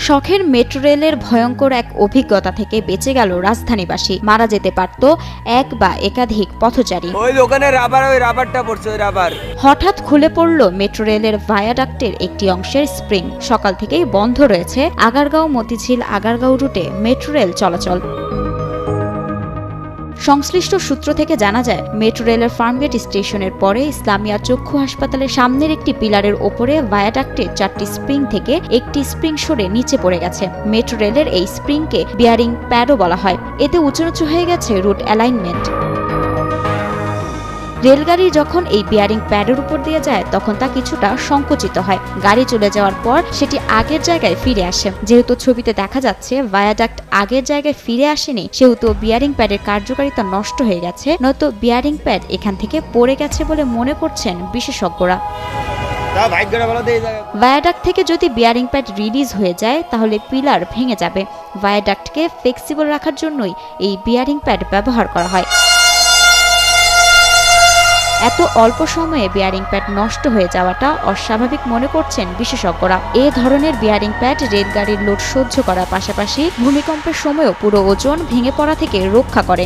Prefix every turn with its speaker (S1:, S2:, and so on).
S1: শখের মেট্রো রেলের ভয়ঙ্কর এক অভিজ্ঞতা থেকে বেঁচে গেল রাজধানীবাসী। মারা যেতে পারত এক বা একাধিক পথচারী।
S2: ওই দোকানে রাবারটা পড়ছে, ওই রাবার।
S1: হঠাৎ খুলে পড়ল মেট্রো রেলের ভায়াডাক্টের একটি অংশের স্প্রিং। সকাল থেকেই বন্ধ রয়েছে আগারগাঁও মতিঝিল আগারগাঁও রুটে মেট্রো রেল চলাচল। সংশ্লিষ্ট সূত্র থেকে জানা যায়, মেট্রো রেলের ফার্মগেট স্টেশনের পরে ইসলামিয়া চক্ষু হাসপাতালের সামনের একটি পিলারের ওপরে ভায়াডাক্টে 4টি স্প্রিং থেকে একটি স্প্রিং সরে নিচে পড়ে গেছে। মেট্রো রেলের এই স্প্রিংকে বিয়ারিং প্যাডও বলা হয়। এতে উঁচু হয়ে গেছে রুট অ্যালাইনমেন্ট। রেলগাড়ি যখন এই বিয়ারিং প্যাডের উপর দিয়ে যায় তখন তা কিছুটা সংকুচিত হয়। গাড়ি চলে যাওয়ার পর সেটি আগের জায়গায় ফিরে আসে। যেহেতু ছবিতে দেখা যাচ্ছে ভায়াডাক্ট আগের জায়গায় ফিরে আসেনি, সেহেতু বিয়ারিং প্যাডের কার্যকারিতা নষ্ট হয়ে গেছে, নয়তো বিয়ারিং প্যাড এখান থেকে পড়ে গেছে বলে মনে করছেন বিশেষজ্ঞরা। ভায়াডাক্ট থেকে যদি বিয়ারিং প্যাড রিলিজ হয়ে যায় তাহলে পিলার ভেঙে যাবে। ভায়াডাক্টকে ফ্লেক্সিবল রাখার জন্যই এই বিয়ারিং প্যাড ব্যবহার করা হয়। এত অল্প সময়ে বিয়ারিং প্যাড নষ্ট হয়ে যাওয়াটা অস্বাভাবিক মনে করছেন বিশেষজ্ঞরা। এ ধরনের বিয়ারিং প্যাড রেলগাড়ির লোড সহ্য করার পাশাপাশি ভূমিকম্পের সময়ও পুরো ওজন ভেঙে পড়া থেকে রক্ষা করে।